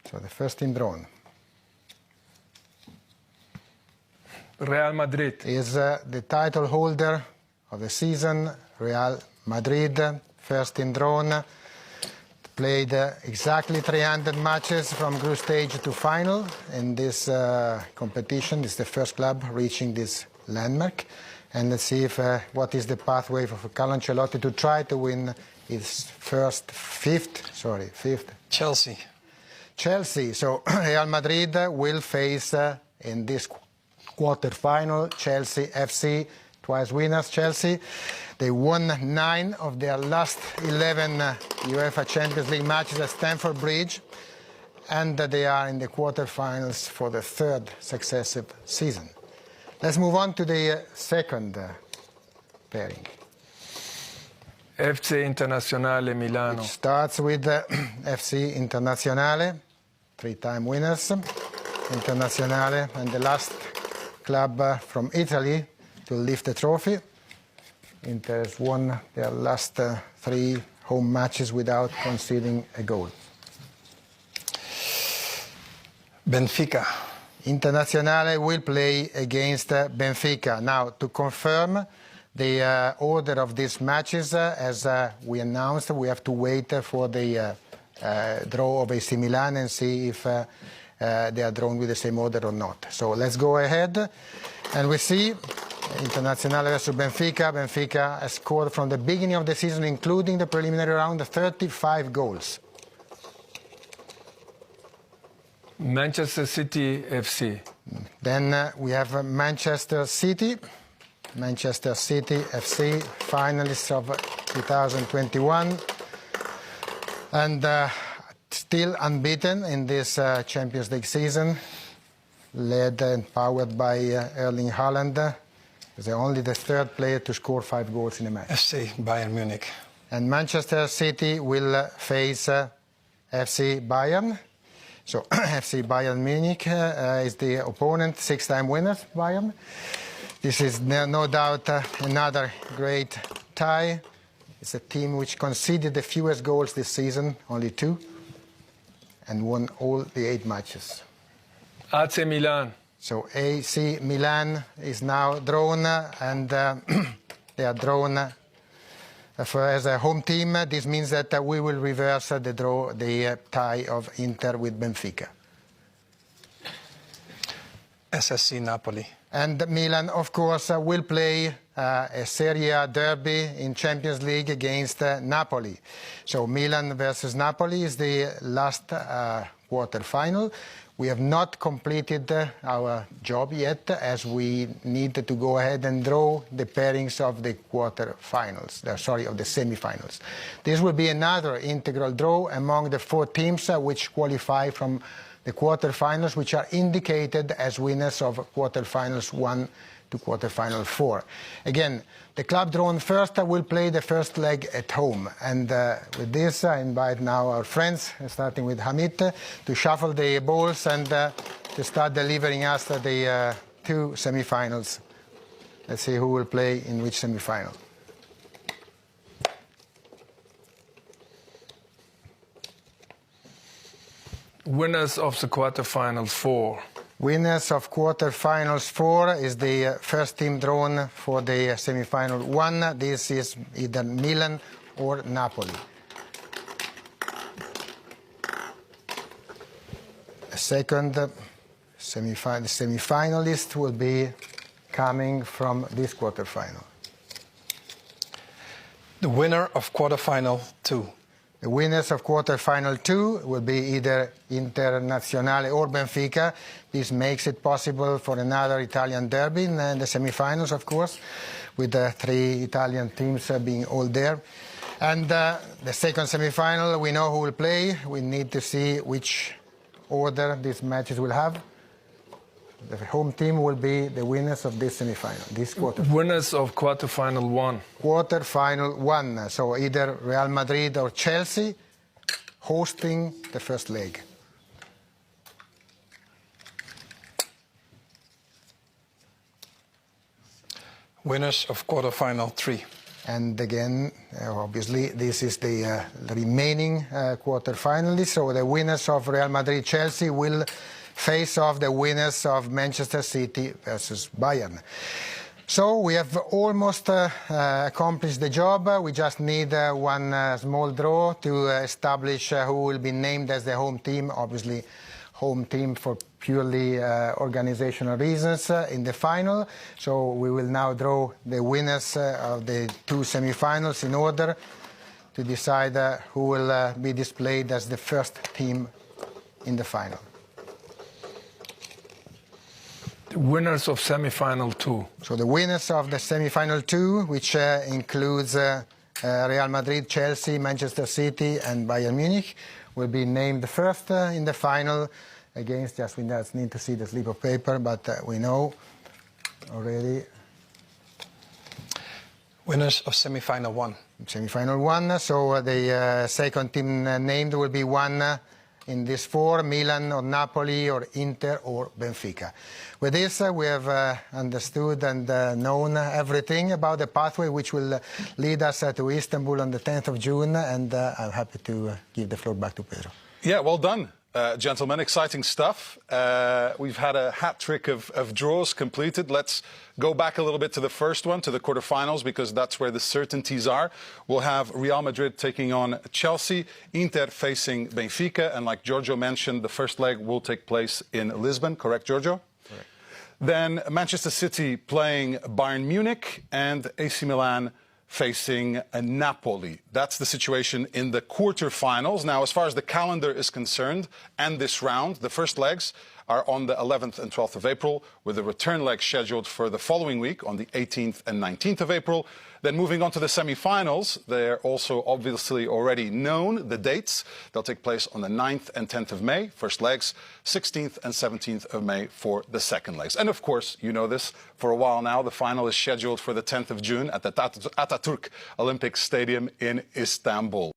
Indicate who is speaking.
Speaker 1: So the first team drawn
Speaker 2: Real Madrid.
Speaker 1: is the title holder of the season, Real Madrid. First team drawn. Played exactly 300 matches from group stage to final in this competition. It's the first club reaching this landmark. And let's see if what is the pathway for Carlo Ancelotti to try to win his fifth.
Speaker 3: Chelsea.
Speaker 1: Chelsea. So Real Madrid will face in this quarter-final Chelsea FC, twice winners Chelsea. They won 9 of their last 11 UEFA Champions League matches at Stamford Bridge, and they are in the quarter-finals for the third successive season. Let's move on to the second pairing.
Speaker 2: FC Internazionale Milano.
Speaker 1: It starts with FC Internazionale, 3-time winners. Internazionale, and the last club from Italy to lift the trophy. Inter has won their last 3 home matches without conceding a goal.
Speaker 3: Benfica.
Speaker 1: Internazionale will play against Benfica. Now, to confirm the order of these matches, as we announced, we have to wait for the draw of AC Milan and see if they are drawn with the same order or not. So let's go ahead and we see Internazionale versus Benfica. Benfica has scored from the beginning of the season, including the preliminary round, 35 goals.
Speaker 2: Manchester City FC.
Speaker 1: Then we have Manchester City. Manchester City FC, finalists of 2021. And still unbeaten in this Champions League season. Led and powered by Erling Haaland. He's only the third player to score 5 goals in a match.
Speaker 3: FC Bayern Munich.
Speaker 1: And Manchester City will face FC Bayern. So FC Bayern Munich is the opponent, 6-time winners, Bayern. This is no doubt another great tie. It's a team which conceded the fewest goals this season, only 2, and won all the 8 matches.
Speaker 2: AC Milan.
Speaker 1: So AC Milan is now drawn, and they are drawn as a home team. This means that we will reverse the tie of Inter with Benfica.
Speaker 3: SSC Napoli.
Speaker 1: And Milan, of course, will play a Serie A derby in Champions League against Napoli. So Milan versus Napoli is the last quarter-final. We have not completed our job yet, as we need to go ahead and draw the pairings of the quarter-finals, of the semi-finals. This will be another integral draw among the 4 teams which qualify from the quarter-finals, which are indicated as winners of quarter-finals 1 to quarter-final 4. Again, the club drawn first will play the first leg at home. And with this, I invite now our friends, starting with Hamid, to shuffle the balls and to start delivering us the 2 semi-finals. Let's see who will play in which semi-final.
Speaker 2: Winners of the quarterfinals 4.
Speaker 1: Winners of quarter-finals 4 is the first team drawn for the semi-final 1. This is either Milan or Napoli. The second semi-finalist will be coming from this quarter-final.
Speaker 3: The winner of quarter-final 2.
Speaker 1: The winners of quarter-final 2 will be either Internazionale or Benfica. This makes it possible for another Italian derby in the semi-finals, of course, with the 3 Italian teams being all there. And the second semi-final, we know who will play. We need to see which order these matches will have. The home team will be the winners of this semi-final, this quarter.
Speaker 2: Winners of quarter-final 1.
Speaker 1: Quarter-final 1, so either Real Madrid or Chelsea hosting the first leg.
Speaker 3: Winners of quarter-final 3.
Speaker 1: And again, obviously, this is the remaining quarter-finalists. So the winners of Real Madrid-Chelsea will face off the winners of Manchester City versus Bayern. So we have almost accomplished the job. We just need one small draw to establish who will be named as the home team. Obviously, home team for purely organizational reasons in the final. So we will now draw the winners of the two semi-finals in order to decide who will be displayed as the first team in the final.
Speaker 2: The winners of semi-final 2.
Speaker 1: So the winners of the semi-final 2, which includes Real Madrid, Chelsea, Manchester City and Bayern Munich, will be named first in the final against, just we just need to see the slip of paper, but we know already.
Speaker 3: Winners of semi-final 1.
Speaker 1: Semi-final 1, so the second team named will be one in this 4, Milan or Napoli or Inter or Benfica. With this, we have understood and known everything about the pathway which will lead us to Istanbul on the 10th of June, and I'm happy to give the floor back to Pedro.
Speaker 4: Yeah, well done, gentlemen. Exciting stuff. We've had a hat trick of draws completed. Let's go back a little bit to the first one, to the quarterfinals, because that's where the certainties are. We'll have Real Madrid taking on Chelsea, Inter facing Benfica, and like Giorgio mentioned, the first leg will take place in Lisbon. Correct, Giorgio?
Speaker 1: Correct.
Speaker 4: Then Manchester City playing Bayern Munich and AC Milan facing Napoli. That's the situation in the quarterfinals. Now, as far as the calendar is concerned and this round, the first legs are on the 11th and 12th of April, with the return leg scheduled for the following week on the 18th and 19th of April. Then moving on to the semi-finals, they're also obviously already known, the dates. They'll take place on the 9th and 10th of May, first legs, 16th and 17th of May for the second legs. And of course, you know this, for a while now, the final is scheduled for the 10th of June at the Ataturk Olympic Stadium in Istanbul.